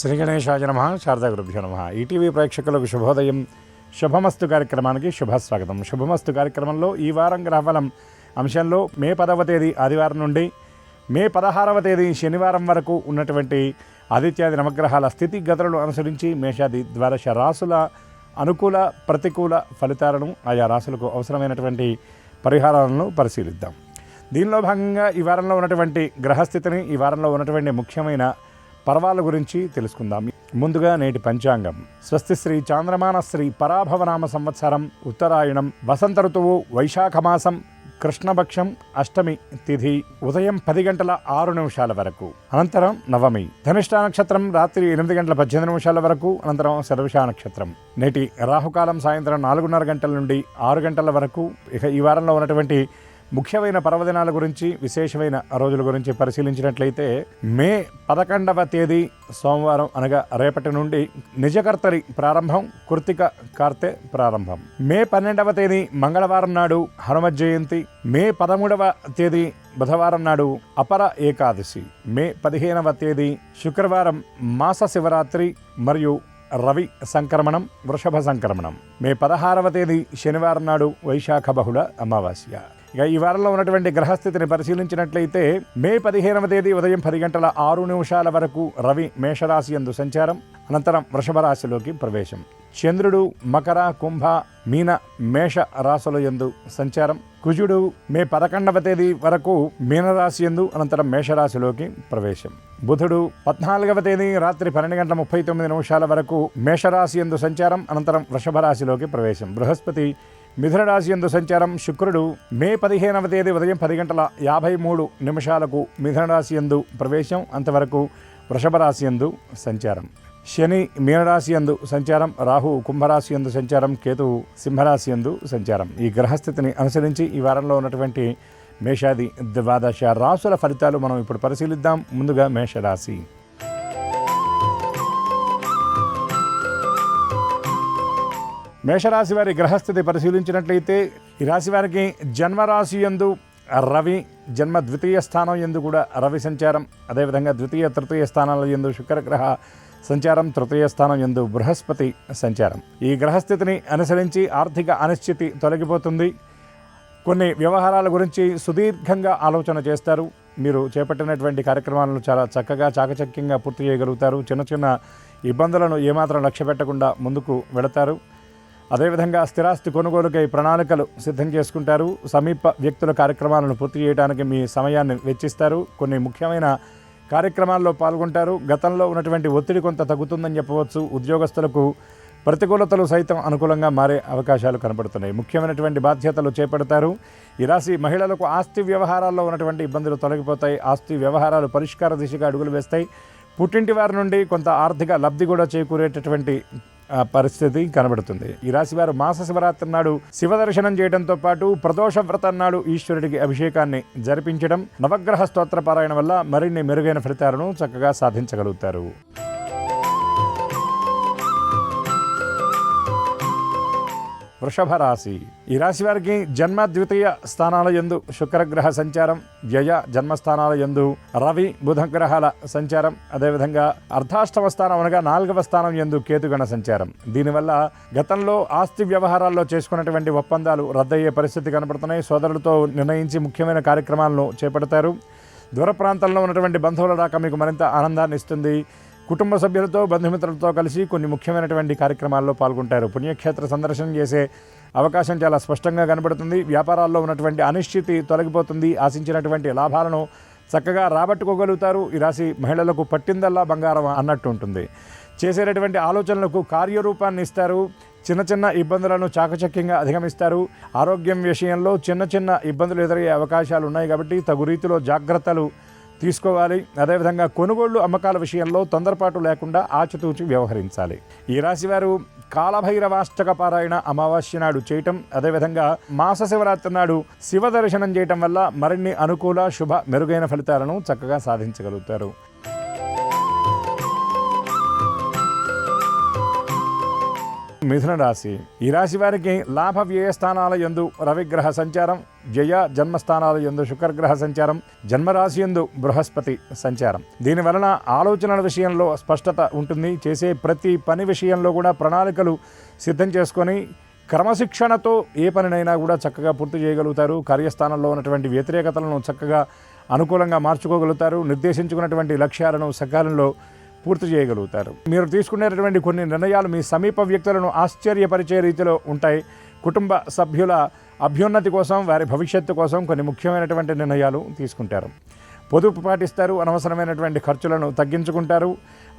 శ్రీ గణేశాయ నమః. శారదాగురుభ్యో నమః. ఈటీవీ ప్రేక్షకులకు శుభోదయం. శుభమస్తు కార్యక్రమానికి శుభస్వాగతం. శుభమస్తు కార్యక్రమంలో ఈ వారం గ్రహఫలం అంశంలో మే 10వ తేదీ ఆదివారం నుండి మే 16వ తేదీ శనివారం వరకు ఉన్నటువంటి ఆదిత్యాది నవగ్రహాల స్థితిగతులను అనుసరించి మేషాది ద్వాదశ రాసుల అనుకూల ప్రతికూల ఫలితాలను ఆయా రాసులకు అవసరమైనటువంటి పరిహారాలను పరిశీలిద్దాం. దీనిలో భాగంగా ఈ వారంలో ఉన్నటువంటి గ్రహస్థితిని, ఈ వారంలో ఉన్నటువంటి ముఖ్యమైన పర్వాల గురించి తెలుసుకుందాం. ముందుగా నేటి పంచాంగం. స్వస్తి శ్రీ చాంద్రమాన శ్రీ పరాభవనామ సంవత్సరం, ఉత్తరాయణం, వసంత ఋతువు, వైశాఖమాసం, కృష్ణపక్షం, అష్టమి తిథి ఉదయం 10 గంటల 6 నిమిషాల వరకు, అనంతరం నవమి. ధనిష్ఠా నక్షత్రం రాత్రి 8 గంటల 18 నిమిషాల వరకు, అనంతరం శతభిష నక్షత్రం. నేటి రాహుకాలం సాయంత్రం 4:30 గంటల నుండి 6 గంటల వరకు. ఇక ఈ వారంలో ఉన్నటువంటి ముఖ్యమైన పర్వదినాల గురించి, విశేషమైన రోజుల గురించి పరిశీలించినట్లయితే మే 11వ తేదీ సోమవారం అనగా రేపటి నుండి నిజకర్తరి ప్రారంభం, కృత్తిక కార్తె ప్రారంభం. మే 12వ తేదీ మంగళవారం నాడు హనుమత్ జయంతి. మే 13వ తేదీ బుధవారం నాడు అపర ఏకాదశి. మే 15వ తేదీ శుక్రవారం మాస శివరాత్రి మరియు రవి సంక్రమణం, వృషభ సంక్రమణం. మే 16వ తేదీ శనివారం నాడు వైశాఖ బహుళ అమావాస్య. ఇక ఈ వారంలో ఉన్నటువంటి గ్రహస్థితిని పరిశీలించినట్లయితే మే 15వ తేదీ ఉదయం 10 గంటల 6 నిమిషాల వరకు రవి మేషరాశి యందు సంచారం, అనంతరం వృషభ రాశిలోకి ప్రవేశం. చంద్రుడు మకర, కుంభ, మీన, మేష రాశుల యందు సంచారం. కుజుడు మే 11వ తేదీ వరకు మీనరాశి యందు, అనంతరం మేషరాశిలోకి ప్రవేశం. బుధుడు 14వ తేదీ రాత్రి 12 గంటల 39 నిమిషాల వరకు మేషరాశి యందు సంచారం, అనంతరం వృషభ రాశిలోకి ప్రవేశం. బృహస్పతి మిథున రాశి యందు సంచారం. శుక్రుడు మే 15వ తేదీ ఉదయం 10 గంటల 53 నిమిషాలకు మిథున రాశి యందు ప్రవేశం, అంతవరకు వృషభ రాశి యందు సంచారం. శని మీనరాశి యందు సంచారం, రాహు కుంభరాశి యందు సంచారం, కేతువు సింహరాశి యందు సంచారం. ఈ గ్రహస్థితిని అనుసరించి ఈ వారంలో ఉన్నటువంటి మేషాది ద్వాదశ రాసుల ఫలితాలు మనం ఇప్పుడు పరిశీలిద్దాం. ముందుగా మేషరాశి. మేషరాశి వారి గ్రహస్థితి పరిశీలించినట్లయితే ఈ రాశి వారికి జన్మరాశి యందు రవి, జన్మ ద్వితీయ స్థానం యందు కూడా రవి సంచారం, అదేవిధంగా ద్వితీయ తృతీయ స్థానాల యందు శుక్రగ్రహ సంచారం, తృతీయ స్థానం యందు బృహస్పతి సంచారం. ఈ గ్రహస్థితిని అనుసరించి ఆర్థిక అనిశ్చితి తొలగిపోతుంది. కొన్ని వ్యవహారాల గురించి సుదీర్ఘంగా ఆలోచన చేస్తారు. మీరు చేపట్టినటువంటి కార్యక్రమాలను చాలా చక్కగా చాకచక్యంగా పూర్తి చేయగలుగుతారు. చిన్న చిన్న ఇబ్బందులను ఏమాత్రం లక్ష్య పెట్టకుండా ముందుకు వెళతారు. అదేవిధంగా స్థిరాస్తి కొనుగోలుకై ప్రణాళికలు సిద్ధం చేసుకుంటారు. సమీప వ్యక్తుల కార్యక్రమాలను పూర్తి చేయడానికి మీ సమయాన్ని వెచ్చిస్తారు. కొన్ని ముఖ్యమైన కార్యక్రమాల్లో పాల్గొంటారు. గతంలో ఉన్నటువంటి ఒత్తిడి కొంత తగ్గుతుందని చెప్పవచ్చు. ఉద్యోగస్తులకు ప్రతికూలతలు సైతం అనుకూలంగా మారే అవకాశాలు కనబడుతున్నాయి. ముఖ్యమైనటువంటి బాధ్యతలు చేపడతారు. ఈ రాశి మహిళలకు ఆస్తి వ్యవహారాల్లో ఉన్నటువంటి ఇబ్బందులు తొలగిపోతాయి. ఆస్తి వ్యవహారాలు పరిష్కార దిశగా అడుగులు వేస్తాయి. పుట్టింటి వారి నుండి కొంత ఆర్థిక లబ్ధి కూడా చేకూరేటటువంటి పరిస్థితి కనబడుతుంది. ఈ రాశి వారు మాస శివరాత్రి నాడు శివ దర్శనం చేయడంతో పాటు ప్రదోష వ్రతం నాడు ఈశ్వరుడికి అభిషేకాన్ని జరిపించడం, నవగ్రహ స్తోత్ర పారాయణ వల్ల మరిన్ని మెరుగైన ఫలితాలను చక్కగా సాధించగలుగుతారు. వృషభ రాశి. ఈ రాశి వారికి జన్మ ద్వితీయ స్థానాల యందు శుక్రగ్రహ సంచారం, వ్యయ జన్మస్థానాల యందు రవి బుధ గ్రహాల సంచారం, అదేవిధంగా అర్ధాష్టమ స్థానం అనగా 4వ స్థానం యందు కేతుగణ సంచారం. దీనివల్ల గతంలో ఆస్తి వ్యవహారాల్లో చేసుకున్నటువంటి ఒప్పందాలు రద్దయ్యే పరిస్థితి కనబడుతున్నాయి. సోదరులతో నిర్ణయించి ముఖ్యమైన కార్యక్రమాలను చేపడతారు. దూర ప్రాంతంలో ఉన్నటువంటి బంధువుల రాక మీకు మరింత ఆనందాన్ని ఇస్తుంది. కుటుంబ సభ్యులతో, బంధుమిత్రులతో కలిసి కొన్ని ముఖ్యమైనటువంటి కార్యక్రమాల్లో పాల్గొంటారు. పుణ్యక్షేత్ర సందర్శనం చేసే అవకాశం చాలా స్పష్టంగా కనబడుతుంది. వ్యాపారాల్లో ఉన్నటువంటి అనిశ్చితి తొలగిపోతుంది. ఆశించినటువంటి లాభాలను చక్కగా రాబట్టుకోగలుగుతారు. ఈ రాశి మహిళలకు పట్టిందల్లా బంగారం అన్నట్టు ఉంటుంది. చేసేటటువంటి ఆలోచనలకు కార్యరూపాన్ని ఇస్తారు. చిన్న చిన్న ఇబ్బందులను చాకచక్యంగా అధిగమిస్తారు. ఆరోగ్యం విషయంలో చిన్న చిన్న ఇబ్బందులు ఎదురయ్యే అవకాశాలు ఉన్నాయి కాబట్టి తగు రీతిలో జాగ్రత్తలు తీసుకోవాలి. అదేవిధంగా కొనుగోళ్లు అమ్మకాల విషయంలో తొందరపాటు లేకుండా ఆచితూచి వ్యవహరించాలి. ఈ రాశి వారు కాలభైరవాష్టక పారాయణ అమావాస్య నాడు చేయటం, అదేవిధంగా మాస శివరాత్రి నాడు శివ దర్శనం చేయటం వల్ల మరిన్ని అనుకూల శుభ మెరుగైన ఫలితాలను చక్కగా సాధించగలుగుతారు. మిథున రాశి. ఈ రాశి వారికి లాభ వ్యయ స్థానాల యందు రవిగ్రహ సంచారం, జయ జన్మస్థానాల యందు శుక్రగ్రహ సంచారం, జన్మరాశి యందు బృహస్పతి సంచారం. దీనివలన ఆలోచనల విషయంలో స్పష్టత ఉంటుంది. చేసే ప్రతి పని విషయంలో కూడా ప్రణాళికలు సిద్ధం చేసుకొని క్రమశిక్షణతో ఏ పనినైనా కూడా చక్కగా పూర్తి చేయగలుగుతారు. కార్యస్థానంలో ఉన్నటువంటి వ్యతిరేకతలను చక్కగా అనుకూలంగా మార్చుకోగలుగుతారు. నిర్దేశించుకున్నటువంటి లక్ష్యాలను సకాలంలో పూర్తి చేయగలుగుతారు. మీరు తీసుకునేటటువంటి కొన్ని నిర్ణయాలు మీ సమీప వ్యక్తులను ఆశ్చర్యపరిచే రీతిలో ఉంటాయి. కుటుంబ సభ్యుల అభ్యున్నతి కోసం, వారి భవిష్యత్తు కోసం కొన్ని ముఖ్యమైనటువంటి నిర్ణయాలు తీసుకుంటారు. పొదుపు పాటిస్తారు. అనవసరమైనటువంటి ఖర్చులను తగ్గించుకుంటారు.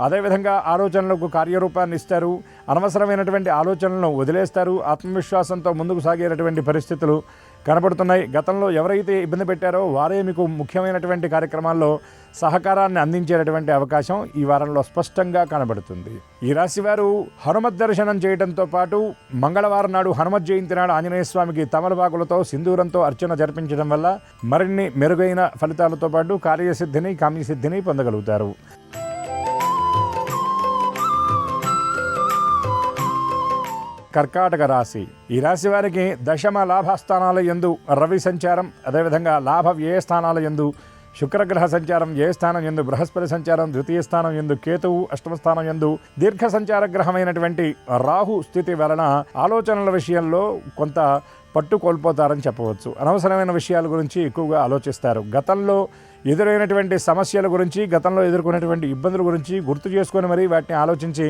అదేవిధంగా ఆలోచనలకు కార్యరూపాన్ని ఇస్తారు. అనవసరమైనటువంటి ఆలోచనలను వదిలేస్తారు. ఆత్మవిశ్వాసంతో ముందుకు సాగేటటువంటి పరిస్థితులు కనబడుతున్నాయి. గతంలో ఎవరైతే ఇబ్బంది పెట్టారో వారే మీకు ముఖ్యమైనటువంటి కార్యక్రమాల్లో సహకారాన్ని అందించేటటువంటి అవకాశం ఈ వారంలో స్పష్టంగా కనబడుతుంది. ఈ రాశివారు హనుమత్ దర్శనం చేయడంతో పాటు మంగళవారం నాడు హనుమత్ జయంతి నాడు ఆంజనేయ స్వామికి తమలపాకులతో సింధూరంతో అర్చన జరిపించడం వల్ల మరిన్ని మెరుగైన ఫలితాలతో పాటు కార్యసిద్ధిని, కామ్యసిద్ధిని పొందగలుగుతారు. కర్కాటక రాశి. ఈ రాశి వారికి దశమ లాభస్థానాల యందు రవి సంచారం, అదేవిధంగా లాభ వ్యయ స్థానాల యందు శుక్రగ్రహ సంచారం, వ్యయస్థానం యందు బృహస్పతి సంచారం, ద్వితీయ స్థానం యందు కేతువు, అష్టమ స్థానం యందు దీర్ఘ సంచార గ్రహమైనటువంటి రాహు స్థితి వలన ఆలోచనల విషయంలో కొంత పట్టు కోల్పోతారని చెప్పవచ్చు. అనవసరమైన విషయాల గురించి ఎక్కువగా ఆలోచిస్తారు. గతంలో ఎదురైనటువంటి సమస్యల గురించి, గతంలో ఎదుర్కొనేటువంటి ఇబ్బందుల గురించి గుర్తు చేసుకొని మరీ వాటిని ఆలోచించి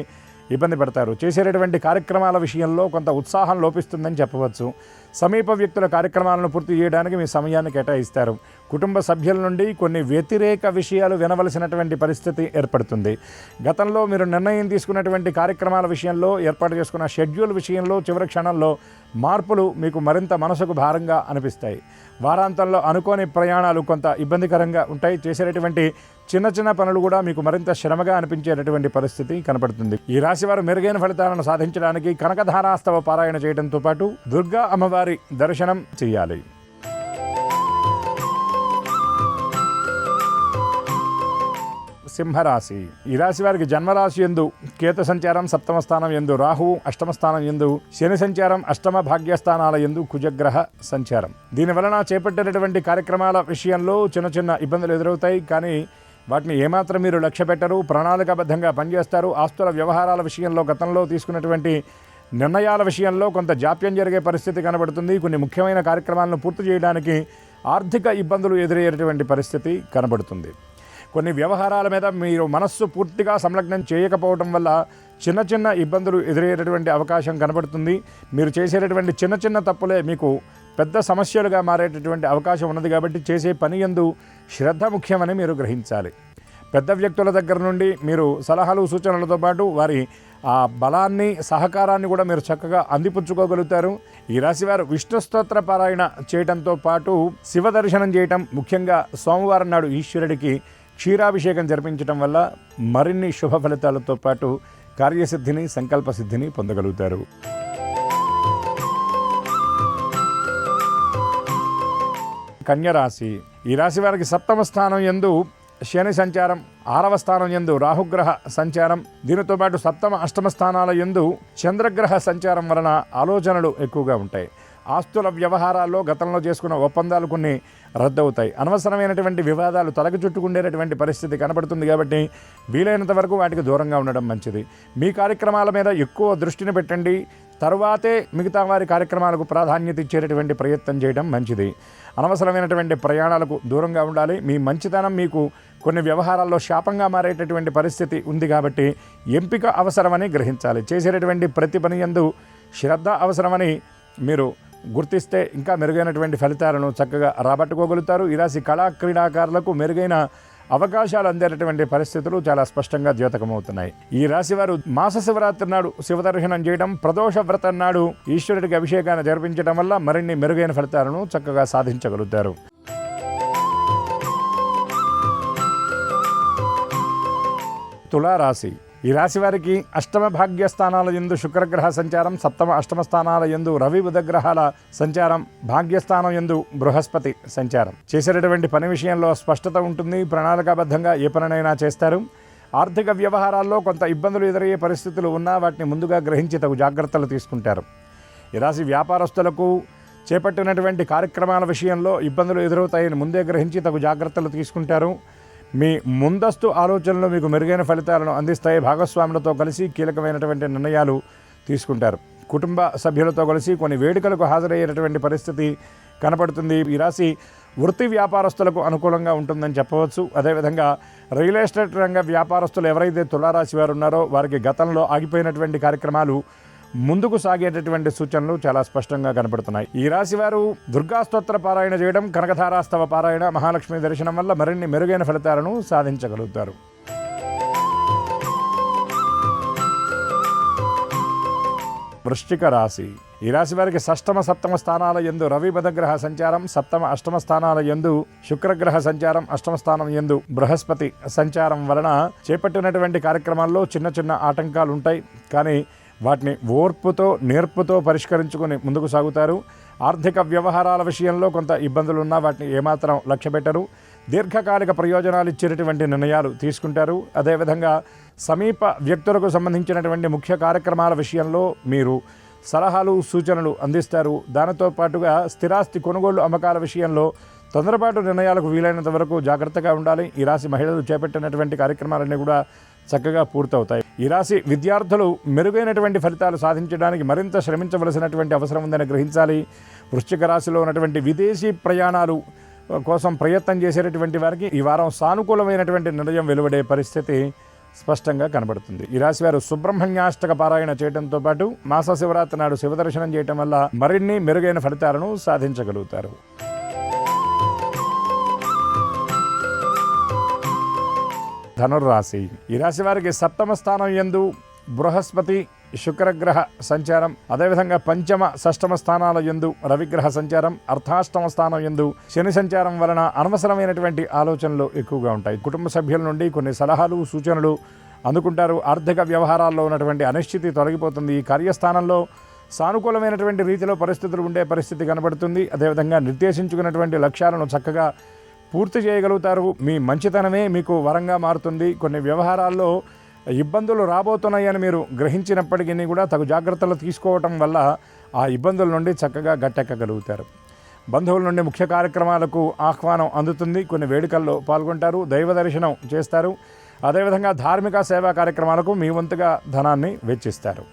ఇబ్బంది పడతారు. చేసేటటువంటి కార్యక్రమాల విషయంలో కొంత ఉత్సాహం లోపిస్తుందని చెప్పవచ్చు. సమీప వ్యక్తుల కార్యక్రమాలను పూర్తి చేయడానికి మీ సమయాన్ని కేటాయిస్తారు. కుటుంబ సభ్యుల నుండి కొన్ని వ్యతిరేక విషయాలు వినవలసినటువంటి పరిస్థితి ఏర్పడుతుంది. గతంలో మీరు నిర్ణయం తీసుకున్నటువంటి కార్యక్రమాల విషయంలో, ఏర్పాటు చేసుకున్న షెడ్యూల్ విషయంలో చివరి క్షణంలో మార్పులు మీకు మరింత మనసుకు భారంగా అనిపిస్తాయి. వారాంతంలో అనుకోని ప్రయాణాలు కొంత ఇబ్బందికరంగా ఉంటాయి. చేసేటటువంటి చిన్న చిన్న పనులు కూడా మీకు మరింత శ్రమగా అనిపించేటటువంటి పరిస్థితి కనపడుతుంది. ఈ రాశివారు మెరుగైన ఫలితాలను సాధించడానికి కనకధారాస్తవ పారాయణ చేయడంతో పాటు దుర్గా అమ్మవారి దర్శనం చేయాలి. సింహరాశి. ఈ రాశి వారికి జన్మరాశి యందు కేతు సంచారం, సప్తమ స్థానం యందు రాహువు, అష్టమ స్థానం యందు శని సంచారం, అష్టమ భాగ్యస్థానాల యందు కుజగ్రహ సంచారం. దీనివలన చేపట్టినటువంటి కార్యక్రమాల విషయంలో చిన్న చిన్న ఇబ్బందులు ఎదురవుతాయి. కానీ వాటిని ఏమాత్రం మీరు లక్ష్య పెట్టరు. ప్రణాళికాబద్ధంగా పనిచేస్తారు. ఆస్తుల వ్యవహారాల విషయంలో గతంలో తీసుకున్నటువంటి నిర్ణయాల విషయంలో కొంత జాప్యం జరిగే పరిస్థితి కనబడుతుంది. కొన్ని ముఖ్యమైన కార్యక్రమాలను పూర్తి చేయడానికి ఆర్థిక ఇబ్బందులు ఎదురయ్యేటువంటి పరిస్థితి కనబడుతుంది. కొన్ని వ్యవహారాల మీద మీరు మనస్సు పూర్తిగా సంలగ్నం చేయకపోవడం వల్ల చిన్న చిన్న ఇబ్బందులు ఎదురయ్యేటటువంటి అవకాశం కనబడుతుంది. మీరు చేసేటటువంటి చిన్న చిన్న తప్పులే మీకు పెద్ద సమస్యలుగా మారేటటువంటి అవకాశం ఉన్నది. కాబట్టి చేసే పని యందు శ్రద్ధ ముఖ్యమని మీరు గ్రహించాలి. పెద్ద వ్యక్తుల దగ్గర నుండి మీరు సలహాలు, సూచనలతో పాటు వారి ఆ బలాన్ని, సహకారాన్ని కూడా మీరు చక్కగా అందిపుచ్చుకోగలుగుతారు. ఈ రాశివారు విష్ణు స్తోత్ర పారాయణ చేయడంతో పాటు శివ దర్శనం చేయటం, ముఖ్యంగా సోమవారం నాడు ఈశ్వరుడికి క్షీరాభిషేకం జరిపించడం వల్ల మరిన్ని శుభ ఫలితాలతో పాటు కార్యసిద్ధిని, సంకల్ప సిద్ధిని పొందగలుగుతారు. కన్యరాశి. ఈ రాశి వారికి సప్తమ స్థానం యందు శని సంచారం, 6వ స్థానం యందు రాహుగ్రహ సంచారం, దీనితో పాటు సప్తమ, అష్టమ స్థానాల యందు చంద్రగ్రహ సంచారం వలన ఆలోచనలు ఎక్కువగా ఉంటాయి. ఆస్తుల వ్యవహారాల్లో గతంలో చేసుకున్న ఒప్పందాలు కొన్ని రద్దవుతాయి. అనవసరమైనటువంటి వివాదాలు తలకు చుట్టుకుండేటటువంటి పరిస్థితి కనబడుతుంది. కాబట్టి వీలైనంత వరకు వాటికి దూరంగా ఉండడం మంచిది. మీ కార్యక్రమాల మీద ఎక్కువ దృష్టిని పెట్టండి. తరువాతే మిగతా వారి కార్యక్రమాలకు ప్రాధాన్యత ఇచ్చేటటువంటి ప్రయత్నం చేయడం మంచిది. అనవసరమైనటువంటి ప్రయాణాలకు దూరంగా ఉండాలి. మీ మంచితనం మీకు కొన్ని వ్యవహారాల్లో శాపంగా మారేటటువంటి పరిస్థితి ఉంది. కాబట్టి ఎంపిక అవసరమని గ్రహించాలి. చేసేటటువంటి ప్రతి పని యందు శ్రద్ధ అవసరమని మీరు గుర్తిస్తే ఇంకా మెరుగైనటువంటి ఫలితాలను చక్కగా రాబట్టుకోగలుగుతారు. ఈ రాశి కళా క్రీడాకారులకు మెరుగైన అవకాశాలు అందేటటువంటి పరిస్థితులు చాలా స్పష్టంగా ద్యోతకమవుతున్నాయి. ఈ రాశి వారు మాస శివరాత్రి నాడు శివదర్శనం చేయడం, ప్రదోష వ్రతం నాడు ఈశ్వరుడికి అభిషేకాన్ని జరిపించడం వల్ల మరిన్ని మెరుగైన ఫలితాలను చక్కగా సాధించగలుగుతారు. తులారాశి. ఈ రాశి వారికి అష్టమ భాగ్యస్థానాల యందు శుక్రగ్రహ సంచారం, సప్తమ, అష్టమ స్థానాల యందు రవి బుధ గ్రహాల సంచారం, భాగ్యస్థానం యందు బృహస్పతి సంచారం. చేసేటటువంటి పని విషయంలో స్పష్టత ఉంటుంది. ప్రణాళికాబద్ధంగా ఏ పనినైనా చేస్తారు. ఆర్థిక వ్యవహారాల్లో కొంత ఇబ్బందులు ఎదురయ్యే పరిస్థితులు ఉన్నా వాటిని ముందుగా గ్రహించి తగు జాగ్రత్తలు తీసుకుంటారు. ఈ రాశి వ్యాపారస్తులకు చేపట్టినటువంటి కార్యక్రమాల విషయంలో ఇబ్బందులు ఎదురవుతాయని ముందే గ్రహించి తగు జాగ్రత్తలు తీసుకుంటారు. మీ ముందస్తు ఆలోచనలు మీకు మెరుగైన ఫలితాలను అందిస్తాయి. భాగస్వాములతో కలిసి కీలకమైనటువంటి నిర్ణయాలు తీసుకుంటారు. కుటుంబ సభ్యులతో కలిసి కొన్ని వేడుకలకు హాజరయ్యేటటువంటి పరిస్థితి కనపడుతుంది. ఈ రాశి వృత్తి వ్యాపారస్తులకు అనుకూలంగా ఉంటుందని చెప్పవచ్చు. అదేవిధంగా రియల్ ఎస్టేట్ రంగ వ్యాపారస్తులు ఎవరైతే తులారాశి వారు ఉన్నారో వారికి గతంలో ఆగిపోయినటువంటి కార్యక్రమాలు ముందుకు సాగేటటువంటి సూచనలు చాలా స్పష్టంగా కనపడుతున్నాయి. ఈ రాశి వారు దుర్గా స్తోత్ర పారాయణ చేయడం, కనకధారాస్తవ పారాయణ, మహాలక్ష్మి దర్శనం వల్ల మరిన్ని మెరుగైన ఫలితాలను సాధించగలుగుతారు. వృశ్చిక రాశి. ఈ రాశి వారికి షష్టమ సప్తమ స్థానాల యందు రవి బుధగ్రహ సంచారం, సప్తమ అష్టమ స్థానాల యందు శుక్రగ్రహ సంచారం, అష్టమ స్థానం యందు బృహస్పతి సంచారం వలన చేపట్టినటువంటి కార్యక్రమాల్లో చిన్న చిన్న ఆటంకాలు ఉంటాయి. కానీ వాటిని ఓర్పుతో నేర్పుతో పరిష్కరించుకొని ముందుకు సాగుతారు. ఆర్థిక వ్యవహారాల విషయంలో కొంత ఇబ్బందులున్నా వాటిని ఏమాత్రం లక్ష్యపెట్టరు. దీర్ఘకాలిక ప్రయోజనాలు ఇచ్చేటటువంటి నిర్ణయాలు తీసుకుంటారు. అదేవిధంగా సమీప వ్యక్తులకు సంబంధించినటువంటి ముఖ్య కార్యక్రమాల విషయంలో మీరు సలహాలు సూచనలు అందిస్తారు. దానితో పాటుగా స్థిరాస్తి కొనుగోళ్లు అమ్మకాల విషయంలో తొందరపాటు నిర్ణయాలకు వీలైనంత వరకు జాగ్రత్తగా ఉండాలి. ఈ రాశి మహిళలు చేపట్టినటువంటి కార్యక్రమాలన్నీ కూడా చక్కగా పూర్తవుతాయి. ఈ రాశి విద్యార్థులు మెరుగైనటువంటి ఫలితాలు సాధించడానికి మరింత శ్రమించవలసినటువంటి అవసరం ఉందని గ్రహించాలి. వృశ్చిక రాశిలో ఉన్నటువంటి విదేశీ ప్రయాణాలు కోసం ప్రయత్నం చేసేటటువంటి వారికి ఈ వారం సానుకూలమైనటువంటి నిర్ణయం వెలువడే పరిస్థితి స్పష్టంగా కనబడుతుంది. ఈ రాశి వారు సుబ్రహ్మణ్యాష్టక పారాయణ చేయడంతో పాటు మాస శివరాత్రి నాడు శివదర్శనం చేయటం వల్ల మరిన్ని మెరుగైన ఫలితాలను సాధించగలుగుతారు. ధనుర్రాశి. ఈ రాశి వారికి సప్తమ స్థానం యందు బృహస్పతి శుక్రగ్రహ సంచారం, అదేవిధంగా పంచమ షష్టమ స్థానాల యందు రవిగ్రహ సంచారం, అర్ధాష్టమ స్థానం యందు శని సంచారం వలన అనవసరమైనటువంటి ఆలోచనలు ఎక్కువగా ఉంటాయి. కుటుంబ సభ్యుల నుండి కొన్ని సలహాలు సూచనలు అందుకుంటారు. ఆర్థిక వ్యవహారాల్లో ఉన్నటువంటి అనిశ్చితి తొలగిపోతుంది. ఈ కార్యస్థానంలో సానుకూలమైనటువంటి రీతిలో పరిస్థితులు ఉండే పరిస్థితి కనబడుతుంది. అదేవిధంగా నిర్దేశించుకున్నటువంటి లక్ష్యాలను చక్కగా పూర్తి చేయగలుగుతారు. మీ మంచితనమే మీకు వరంగా మారుతుంది. కొన్ని వ్యవహారాల్లో ఇబ్బందులు రాబోతున్నాయని మీరు గ్రహించినప్పటికీ కూడా తగు జాగ్రత్తలు తీసుకోవటం వల్ల ఆ ఇబ్బందుల నుండి చక్కగా గట్టెక్కగలుగుతారు. బంధువుల నుండి ముఖ్య కార్యక్రమాలకు ఆహ్వానం అందుతుంది. కొన్ని వేడుకల్లో పాల్గొంటారు. దైవ దర్శనం చేస్తారు. అదేవిధంగా ధార్మిక సేవా కార్యక్రమాలకు మీ వంతుగా ధనాన్ని వెచ్చిస్తారు.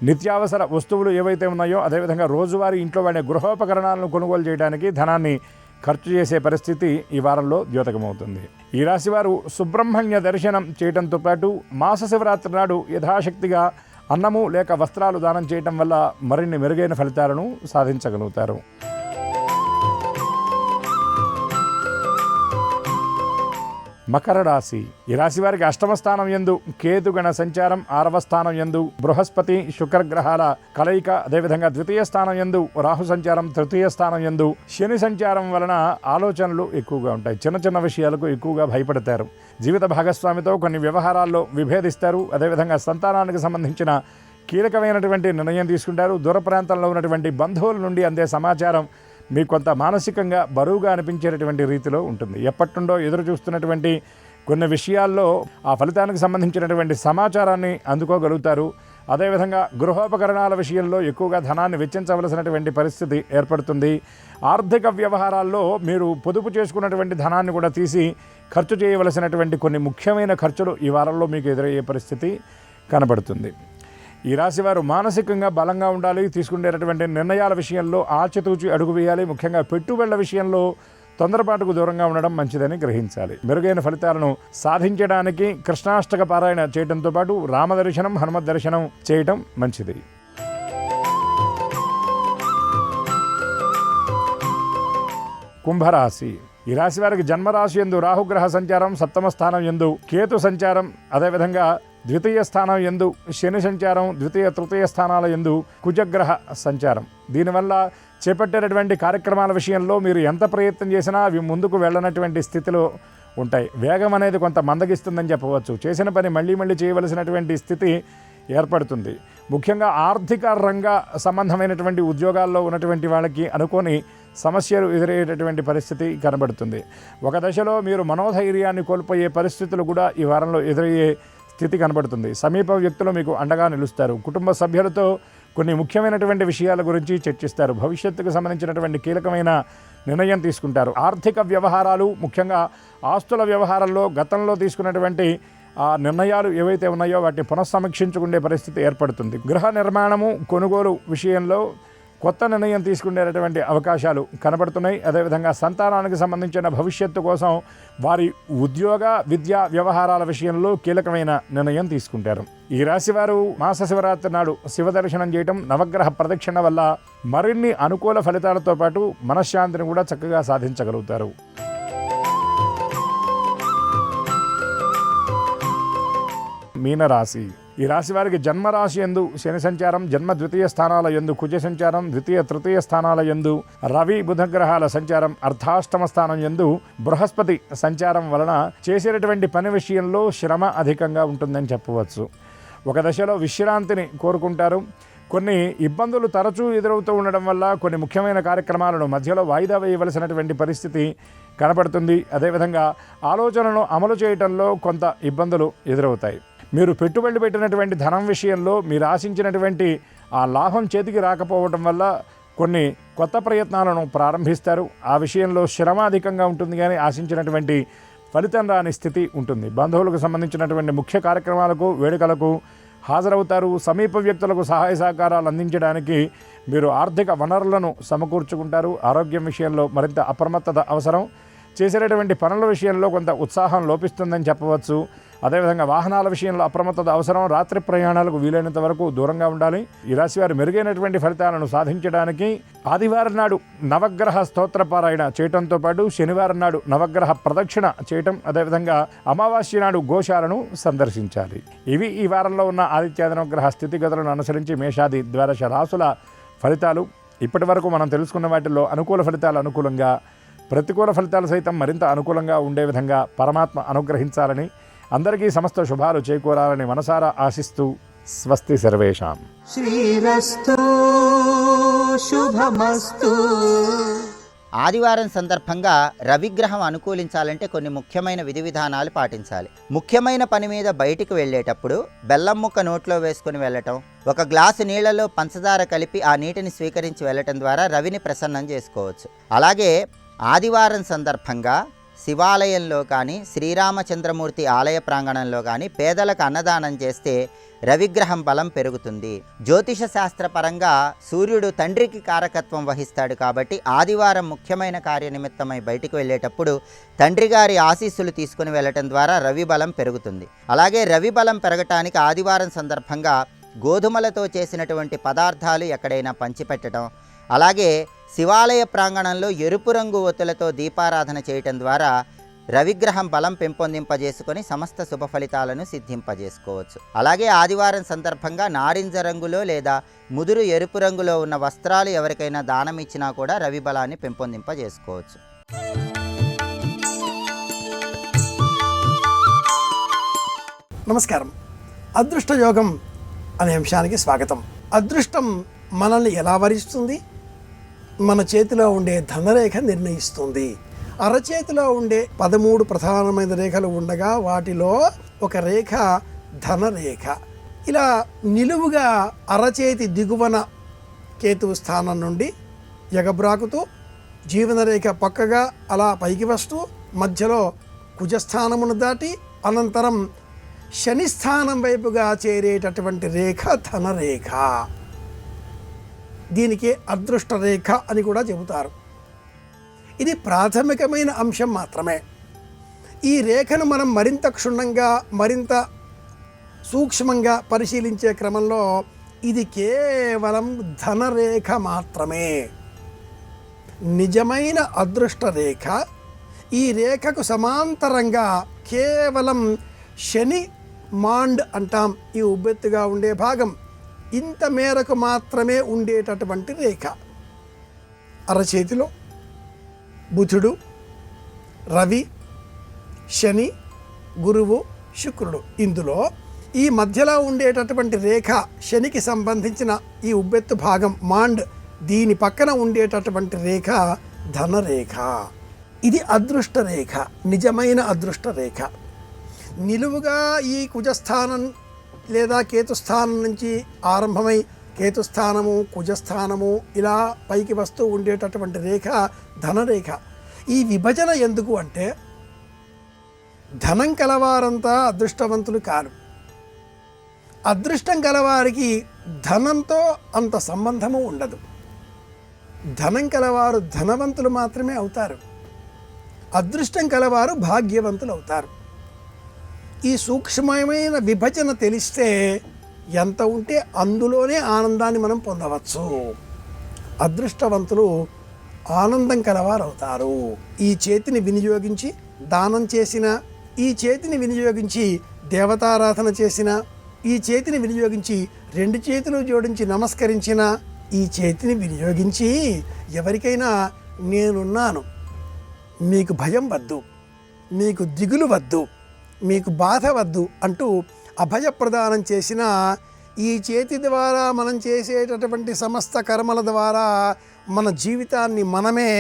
నిత్యావసర వస్తువులు ఏవైతే ఉన్నాయో అదేవిధంగా రోజువారీ ఇంట్లో వాడే గృహోపకరణాలను కొనుగోలు చేయడానికి ధనాన్ని ఖర్చు చేసే పరిస్థితి ఈ వారంలో ద్యోతకమవుతుంది. ఈ రాశి వారు సుబ్రహ్మణ్య దర్శనం చేయడంతో పాటు మాస శివరాత్రి నాడు యథాశక్తిగా అన్నము లేక వస్త్రాలు దానం చేయటం వల్ల మరిన్ని మెరుగైన ఫలితాలను సాధించగలుగుతారు. మకర రాశి. ఈ రాశి వారికి అష్టమ స్థానం యందు కేతుగణ సంచారం, 6వ స్థానం యందు బృహస్పతి శుక్రగ్రహాల కలయిక, అదేవిధంగా ద్వితీయ స్థానం యందు రాహు సంచారం, తృతీయ స్థానం యందు శని సంచారం వలన ఆలోచనలు ఎక్కువగా ఉంటాయి. చిన్న చిన్న విషయాలకు ఎక్కువగా భయపడతారు. జీవిత భాగస్వామితో కొన్ని వ్యవహారాల్లో విభేదిస్తారు. అదేవిధంగా సంతానానికి సంబంధించిన కీలకమైనటువంటి నిర్ణయం తీసుకుంటారు. దూర ప్రాంతంలో ఉన్నటువంటి బంధువుల నుండి అందే సమాచారం మీకు కొంత మానసికంగా బరువుగా అనిపించేటటువంటి రీతిలో ఉంటుంది. ఎప్పటి నుండో ఎదురు చూస్తున్నటువంటి కొన్ని విషయాల్లో ఆ ఫలితానికి సంబంధించినటువంటి సమాచారాన్ని అందుకోగలుగుతారు. అదేవిధంగా గృహోపకరణాల విషయంలో ఎక్కువగా ధనాన్ని వెచ్చించవలసినటువంటి పరిస్థితి ఏర్పడుతుంది. ఆర్థిక వ్యవహారాల్లో మీరు పొదుపు చేసుకున్నటువంటి ధనాన్ని కూడా తీసి ఖర్చు చేయవలసినటువంటి కొన్ని ముఖ్యమైన ఖర్చులు ఈ వారంలో మీకు ఎదురయ్యే పరిస్థితి కనబడుతుంది. ఈ రాశి వారు మానసికంగా బలంగా ఉండాలి. తీసుకునేటటువంటి నిర్ణయాల విషయంలో ఆచితూచి అడుగు వేయాలి. ముఖ్యంగా పెట్టుబడుల విషయంలో తొందరపాటుకు దూరంగా ఉండడం మంచిదని గ్రహించాలి. మెరుగైన ఫలితాలను సాధించడానికి కృష్ణాష్టక పారాయణ చేయడంతో పాటు రామదర్శనం, హనుమత్ దర్శనం చేయటం మంచిది. కుంభరాశి. ఈ రాశి వారికి జన్మరాశి యందు రాహుగ్రహ సంచారం, 7వ స్థానం యందు కేతు సంచారం, అదేవిధంగా ద్వితీయ స్థానం యందు శని సంచారం, ద్వితీయ తృతీయ స్థానాల యందు కుజగ్రహ సంచారం. దీనివల్ల చేపట్టేటటువంటి కార్యక్రమాల విషయంలో మీరు ఎంత ప్రయత్నం చేసినా అవి ముందుకు వెళ్ళనటువంటి స్థితిలో ఉంటాయి. వేగం అనేది కొంత మందగిస్తుందని చెప్పవచ్చు. చేసిన పని మళ్ళీ చేయవలసినటువంటి స్థితి ఏర్పడుతుంది. ముఖ్యంగా ఆర్థిక రంగ సంబంధమైనటువంటి ఉద్యోగాల్లో ఉన్నటువంటి వాళ్ళకి అనుకోని సమస్యలు ఎదురయ్యేటటువంటి పరిస్థితి కనబడుతుంది. ఒక దశలో మీరు మనోధైర్యాన్ని కోల్పోయే పరిస్థితులు కూడా ఈ వారంలో ఎదురయ్యే స్థితి కనబడుతుంది. సమీప వ్యక్తులు మీకు అండగా నిలుస్తారు. కుటుంబ సభ్యులతో కొన్ని ముఖ్యమైనటువంటి విషయాల గురించి చర్చిస్తారు. భవిష్యత్తుకు సంబంధించినటువంటి కీలకమైన నిర్ణయం తీసుకుంటారు. ఆర్థిక వ్యవహారాలు, ముఖ్యంగా ఆస్తుల వ్యవహారంలో గతంలో తీసుకున్నటువంటి ఆ నిర్ణయాలు ఏవైతే ఉన్నాయో వాటిని పునఃసమీక్షించుకునే పరిస్థితి ఏర్పడుతుంది. గృహ నిర్మాణము, కొనుగోలు విషయంలో కొత్త నిర్ణయం తీసుకునేటటువంటి అవకాశాలు కనబడుతున్నాయి. అదేవిధంగా సంతానానికి సంబంధించిన భవిష్యత్తు కోసం వారి ఉద్యోగ, విద్యా వ్యవహారాల విషయంలో కీలకమైన నిర్ణయం తీసుకుంటారు. ఈ రాశివారు మాస శివరాత్రి నాడు శివదర్శనం చేయటం, నవగ్రహ ప్రదక్షిణ వల్ల మరిన్ని అనుకూల ఫలితాలతో పాటు మనశ్శాంతిని కూడా చక్కగా సాధించగలుగుతారు. మీనరాశి. ఈ రాశి వారికి జన్మరాశి యందు శని సంచారం, జన్మ ద్వితీయ స్థానాల యందు కుజ సంచారం, ద్వితీయ తృతీయ స్థానాల యందు రవి బుధ గ్రహాల సంచారం, అర్ధాష్టమ స్థానం యందు బృహస్పతి సంచారం వలన చేసేటటువంటి పని విషయంలో శ్రమ అధికంగా ఉంటుందని చెప్పవచ్చు. ఒక దశలో విశ్రాంతిని కోరుకుంటారు. కొన్ని ఇబ్బందులు తరచూ ఎదురవుతూ ఉండడం వల్ల కొన్ని ముఖ్యమైన కార్యక్రమాలను మధ్యలో వాయిదా వేయవలసినటువంటి పరిస్థితి కనబడుతుంది. అదేవిధంగా ఆలోచనను అమలు చేయడంలో కొంత ఇబ్బందులు ఎదురవుతాయి. మీరు పెట్టుబడి పెట్టినటువంటి ధనం విషయంలో మీరు ఆశించినటువంటి ఆ లాభం చేతికి రాకపోవడం వల్ల కొన్ని కొత్త ప్రయత్నాలను ప్రారంభిస్తారు. ఆ విషయంలో శ్రమ అధికంగా ఉంటుంది, కానీ ఆశించినటువంటి ఫలితం రాని స్థితి ఉంటుంది. బంధువులకు సంబంధించినటువంటి ముఖ్య కార్యక్రమాలకు, వేడుకలకు హాజరవుతారు. సమీప వ్యక్తులకు సహాయ సహకారాలు అందించడానికి మీరు ఆర్థిక వనరులను సమకూర్చుకుంటారు. ఆరోగ్యం విషయంలో మరింత అప్రమత్తత అవసరం. చేసేటటువంటి పనుల విషయంలో కొంత ఉత్సాహం లోపిస్తుందని చెప్పవచ్చు. అదేవిధంగా వాహనాల విషయంలో అప్రమత్తత అవసరం. రాత్రి ప్రయాణాలకు వీలైనంత వరకు దూరంగా ఉండాలి. ఈ రాశి వారు మెరుగైనటువంటి ఫలితాలను సాధించడానికి ఆదివారం నాడు నవగ్రహ స్తోత్రపారాయణ చేయటంతో పాటు శనివారం నాడు నవగ్రహ ప్రదక్షిణ చేయటం, అదేవిధంగా అమావాస్య నాడు గోశాలను సందర్శించాలి. ఇవి ఈ వారంలో ఉన్న ఆదిత్యాదినవగ్రహ స్థితిగతులను అనుసరించి మేషాది ద్వాదశ రాశుల ఫలితాలు. ఇప్పటి వరకు మనం తెలుసుకున్న వాటిల్లో అనుకూల ఫలితాలు అనుకూలంగా, ప్రతికూల ఫలితాలు సైతం మరింత అనుకూలంగా ఉండే విధంగా పరమాత్మ అనుగ్రహించాలని, అందరికీ సమస్త శుభాలు చేకూరాలని మనసారా ఆశిస్తూ స్వస్తి సర్వేషాం. శ్రీరస్తు శుభమస్తు. ఆదివారం సందర్భంగా రవిగ్రహం అనుకూలించాలంటే కొన్ని ముఖ్యమైన విధి విధానాలు పాటించాలి. ముఖ్యమైన పని మీద బయటికి వెళ్ళేటప్పుడు బెల్లం ముక్క నోట్లో వేసుకుని వెళ్ళటం, ఒక గ్లాసు నీళ్లలో పంచదార కలిపి ఆ నీటిని స్వీకరించి వెళ్ళటం ద్వారా రవిని ప్రసన్నం చేసుకోవచ్చు. అలాగే ఆదివారం సందర్భంగా శివాలయంలో కానీ, శ్రీరామచంద్రమూర్తి ఆలయ ప్రాంగణంలో కానీ పేదలకు అన్నదానం చేస్తే రవిగ్రహం బలం పెరుగుతుంది. జ్యోతిష శాస్త్రపరంగా సూర్యుడు తండ్రికి కారకత్వం వహిస్తాడు కాబట్టి ఆదివారం ముఖ్యమైన కార్యనిమిత్తమై బయటికి వెళ్ళేటప్పుడు తండ్రి గారి ఆశీస్సులు తీసుకుని వెళ్ళటం ద్వారా రవి బలం పెరుగుతుంది. అలాగే రవి బలం పెరగటానికి ఆదివారం సందర్భంగా గోధుమలతో చేసినటువంటి పదార్థాలు ఎక్కడైనా పంచిపెట్టడం, అలాగే శివాలయ ప్రాంగణంలో ఎరుపు రంగు ఒత్తులతో దీపారాధన చేయటం ద్వారా రవిగ్రహం బలం పెంపొందింపజేసుకొని సమస్త శుభ ఫలితాలను సిద్ధింపజేసుకోవచ్చు. అలాగే ఆదివారం సందర్భంగా నారింజ రంగులో లేదా ముదురు ఎరుపు రంగులో ఉన్న వస్త్రాలు ఎవరికైనా దానం ఇచ్చినా కూడా రవి బలాన్ని పెంపొందింపజేసుకోవచ్చు. నమస్కారం. అదృష్ట యోగం అనే అంశానికి స్వాగతం. అదృష్టం మనల్ని ఎలా వరిస్తుంది? మన చేతిలో ఉండే ధనరేఖ నిర్ణయిస్తుంది. అరచేతిలో ఉండే 13 ప్రధానమైన రేఖలు ఉండగా వాటిలో ఒక రేఖ ధనరేఖ. ఇలా నిలువుగా అరచేతి దిగువన కేతువు స్థానం నుండి ఎగబ్రాకుతూ జీవనరేఖ పక్కగా అలా పైకి వస్తూ మధ్యలో కుజస్థానమును దాటి అనంతరం శని స్థానం వైపుగా చేరేటటువంటి రేఖ ధనరేఖ. దీనికి అదృష్ట రేఖ అని కూడా చెబుతారు. ఇది ప్రాథమికమైన అంశం మాత్రమే. ఈ రేఖను మనం మరింత క్షుణ్ణంగా, మరింత సూక్ష్మంగా పరిశీలించే క్రమంలో ఇది కేవలం ధనరేఖ మాత్రమే. నిజమైన అదృష్ట రేఖ ఈ రేఖకు సమాంతరంగా కేవలం శని మాండ్ అంటాం, ఈ ఉబ్బెత్తుగా ఉండే భాగం ఇంత మేరకు మాత్రమే ఉండేటటువంటి రేఖ. అరచేతిలో బుధుడు, రవి, శని, గురువు, శుక్రుడు. ఇందులో ఈ మధ్యలో ఉండేటటువంటి రేఖ శనికి సంబంధించిన ఈ ఉబ్బెత్తు భాగం మాండ్, దీని పక్కన ఉండేటటువంటి రేఖ ధనరేఖ. ఇది అదృష్ట రేఖ, నిజమైన అదృష్ట రేఖ. నిలువుగా ఈ కుజస్థానం లేదా కేతుస్థానం నుంచి ఆరంభమై కేతుస్థానము, కుజస్థానము ఇలా పైకి వస్తూ ఉండేటటువంటి రేఖ ధనరేఖ. ఈ విభజన ఎందుకు అంటే ధనం కలవారంతా అదృష్టవంతులు కారు. అదృష్టం కలవారికి ధనంతో అంత సంబంధము ఉండదు. ధనం కలవారు ధనవంతులు మాత్రమే అవుతారు. అదృష్టం కలవారు భాగ్యవంతులు అవుతారు. ఈ సూక్ష్మమైన విభజన తెలిస్తే ఎంత ఉంటే అందులోనే ఆనందాన్ని మనం పొందవచ్చు. అదృష్టవంతులు ఆనందం కలవారు అవుతారు. ఈ చేతిని వినియోగించి దానం చేసిన, ఈ చేతిని వినియోగించి దేవతారాధన చేసిన, ఈ చేతిని వినియోగించి 2 చేతులు జోడించి నమస్కరించిన, ఈ చేతిని వినియోగించి ఎవరికైనా నేనున్నాను, మీకు భయం వద్దు, మీకు దిగులు వద్దు, మీకు బాధ వద్దు అంటూ అభయప్రదానం చేసిన ఈ చేతి ద్వారా మనం చేసేటటువంటి సమస్త కర్మల ద్వారా మన జీవితాన్ని మనమే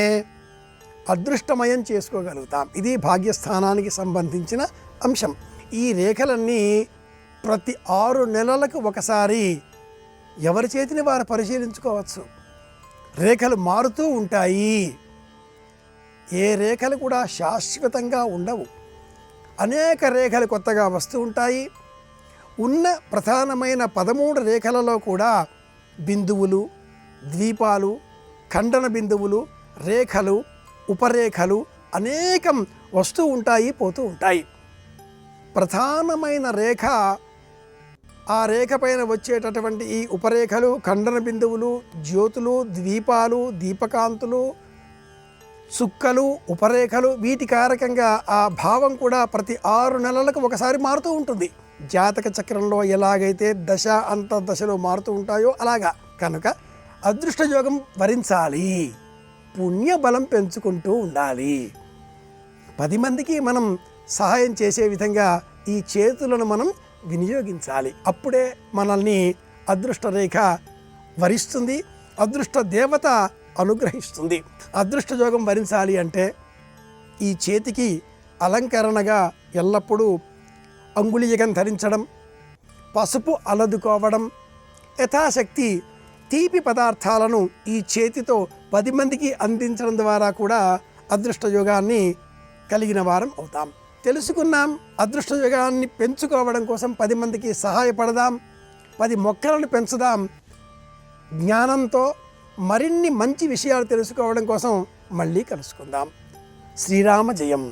అదృష్టమయం చేసుకోగలుగుతాం. ఇది భాగ్యస్థానానికి సంబంధించిన అంశం. ఈ రేఖలన్నీ ప్రతి 6 నెలలకు ఒకసారి ఎవరి చేతిని వారు పరిశీలించుకోవచ్చు. రేఖలు మారుతూ ఉంటాయి. ఏ రేఖలు కూడా శాశ్వతంగా ఉండవు. అనేక రేఖలు కొత్తగా వస్తూ ఉంటాయి. ఉన్న ప్రధానమైన 13 రేఖలలో కూడా బిందువులు, ద్వీపాలు, ఖండన బిందువులు, రేఖలు, ఉపరేఖలు అనేకం వస్తూ ఉంటాయి, పోతూ ఉంటాయి. ప్రధానమైన రేఖ, ఆ రేఖ పైన వచ్చేటటువంటి ఈ ఉపరేఖలు, ఖండన బిందువులు, జ్యోతులు, ద్వీపాలు, దీపకాంతులు, సుక్కలు, ఉపరేఖలు, వీటి కారకంగా ఆ భావం కూడా ప్రతి 6 నెలలకు ఒకసారి మారుతూ ఉంటుంది. జాతక చక్రంలో ఎలాగైతే దశ అంతర్దశలో మారుతూ ఉంటాయో అలాగా. కనుక అదృష్టయోగం వరించాలి, పుణ్యబలం పెంచుకుంటూ ఉండాలి. 10 మందికి మనం సహాయం చేసే విధంగా ఈ చేతులను మనం వినియోగించాలి. అప్పుడే మనల్ని అదృష్ట రేఖ వరిస్తుంది, అదృష్ట దేవత అనుగ్రహిస్తుంది. అదృష్టయోగం వరించాలి అంటే ఈ చేతికి అలంకరణగా ఎల్లప్పుడూ అంగుళీయకం ధరించడం, పసుపు అలదుకోవడం, యథాశక్తి తీపి పదార్థాలను ఈ చేతితో 10 మందికి అందించడం ద్వారా కూడా అదృష్టయోగాన్ని కలిగిన వారం అవుతాం. తెలుసుకున్నాం. అదృష్టయోగాన్ని పెంచుకోవడం కోసం 10 మందికి సహాయపడదాం, 10 మొక్కలను పెంచుదాం. జ్ఞానంతో మరిన్ని మంచి విషయాలు తెలుసుకోవడం కోసం మళ్ళీ కలుసుకుందాం. శ్రీరామ జయం.